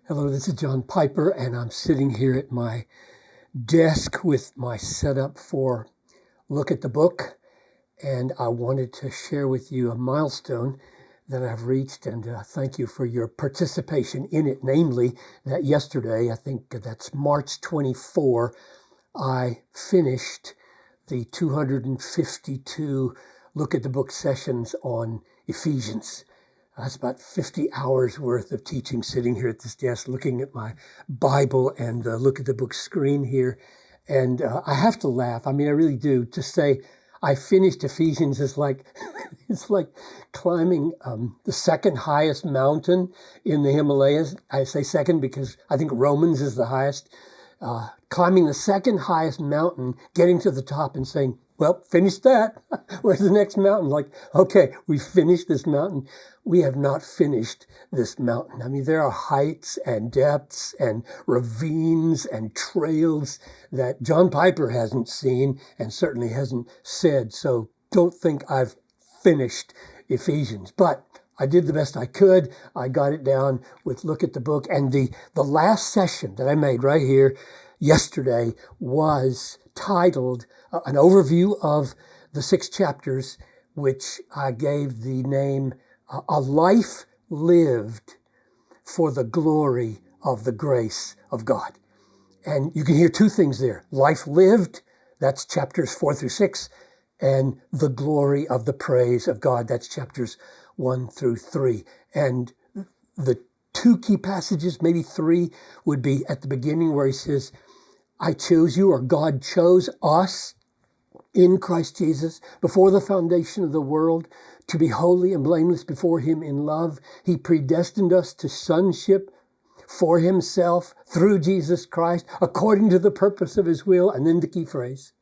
Hello, this is John Piper, and I'm sitting here at my desk with my setup for Look at the Book, and I wanted to share with you a milestone that I've reached, and thank you for your participation in it, namely that yesterday, I think that's March 24, I finished the 252 Look at the Book sessions on Ephesians. That's about 50 hours worth of teaching sitting here at this desk, looking at my Bible and Look at the Book screen here. And I have to laugh. I mean, I really do. To say I finished Ephesians is like, it's like climbing the second highest mountain in the Himalayas. I say second because I think Romans is the highest. Climbing the second highest mountain, getting to the top and saying, well, finished that. Where's the next mountain? Like, okay, we finished this mountain. We have not finished this mountain. I mean, there are heights and depths and ravines and trails that John Piper hasn't seen and certainly hasn't said. So don't think I've finished Ephesians. But I did the best I could. I got it down with Look at the Book. And the last session that I made right here yesterday was titled an overview of the 6 chapters, which I gave the name A Life Lived for the Glory of the Grace of God. And you can hear 2 things there. Life lived, that's chapters 4 through 6, and the glory of the praise of God, that's chapters 1 through 3. And the 2 key passages, maybe 3, would be at the beginning where he says, I chose you, or God chose us in Christ Jesus before the foundation of the world to be holy and blameless before him in love. He predestined us to sonship for himself through Jesus Christ, according to the purpose of his will. And then the key phrase,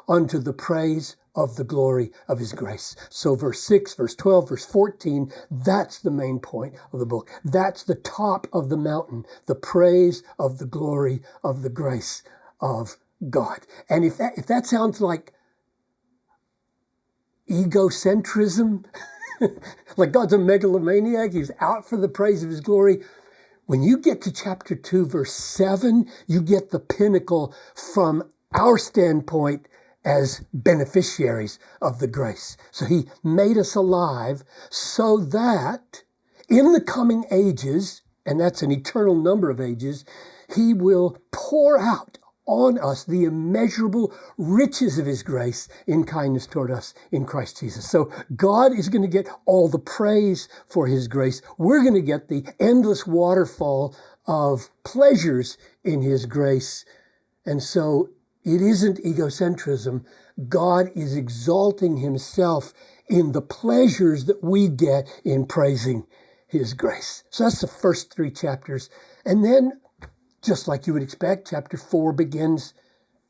unto the praise of the glory of his grace. So verse 6, verse 12, verse 14, that's the main point of the book. That's the top of the mountain, the praise of the glory of the grace of God. And if that sounds like egocentrism, like God's a megalomaniac, he's out for the praise of his glory, when you get to chapter 2, verse 7, you get the pinnacle from our standpoint as beneficiaries of the grace. So he made us alive so that in the coming ages, and that's an eternal number of ages, he will pour out on us the immeasurable riches of his grace in kindness toward us in Christ Jesus. So God is going to get all the praise for his grace. We're going to get the endless waterfall of pleasures in his grace. And so it isn't egocentrism. God is exalting himself in the pleasures that we get in praising his grace. So that's the first 3 chapters. And then, just like you would expect, chapter 4 begins,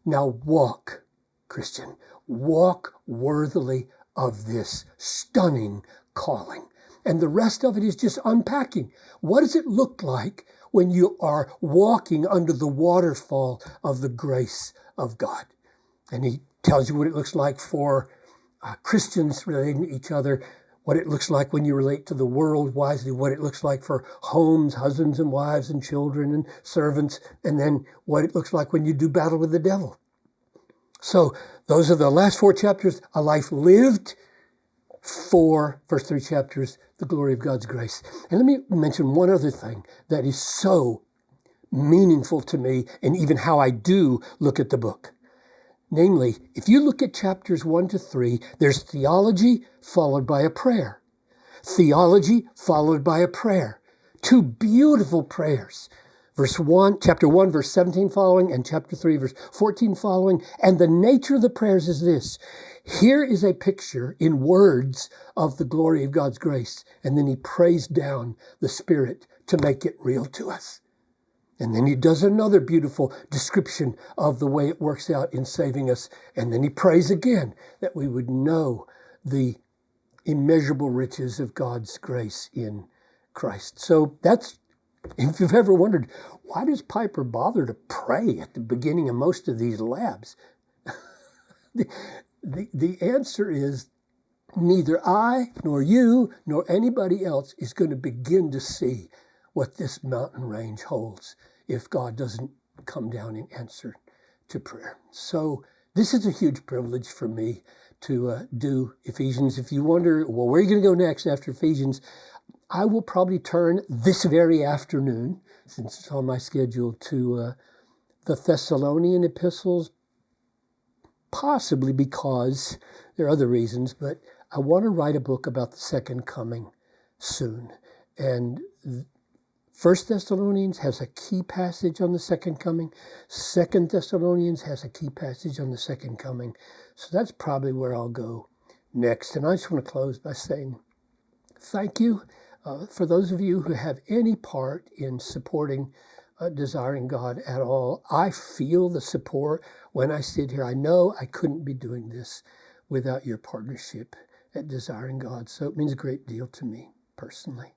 now walk, Christian, walk worthily of this stunning calling. And the rest of it is just unpacking. What does it look like when you are walking under the waterfall of the grace of God? And he tells you what it looks like for Christians relating to each other, what it looks like when you relate to the world wisely, what it looks like for homes, husbands and wives and children and servants, and then what it looks like when you do battle with the devil. So those are the last 4 chapters, a life lived for, first 3 chapters, the glory of God's grace. And let me mention one other thing that is so meaningful to me and even how I do look at the book. Namely, if you look at chapters 1 to 3, there's theology followed by a prayer. Theology followed by a prayer. 2 beautiful prayers. Chapter 1, verse 17 following, and chapter 3, verse 14 following. And the nature of the prayers is this. Here is a picture in words of the glory of God's grace. And then he prays down the Spirit to make it real to us. And then he does another beautiful description of the way it works out in saving us. And then he prays again that we would know the immeasurable riches of God's grace in Christ. So that's, if you've ever wondered, why does Piper bother to pray at the beginning of most of these labs? The answer is neither I nor you nor anybody else is going to begin to see what this mountain range holds if God doesn't come down and answer to prayer. So this is a huge privilege for me to do Ephesians. If you wonder, well, where are you going to go next after Ephesians? I will probably turn this very afternoon, since it's on my schedule, to the Thessalonian epistles, possibly because there are other reasons, but I want to write a book about the second coming soon. And 1 Thessalonians has a key passage on the second coming. 2 Thessalonians has a key passage on the second coming. So that's probably where I'll go next. And I just want to close by saying thank you for those of you who have any part in supporting Desiring God at all. I feel the support when I sit here. I know I couldn't be doing this without your partnership at Desiring God. So it means a great deal to me personally.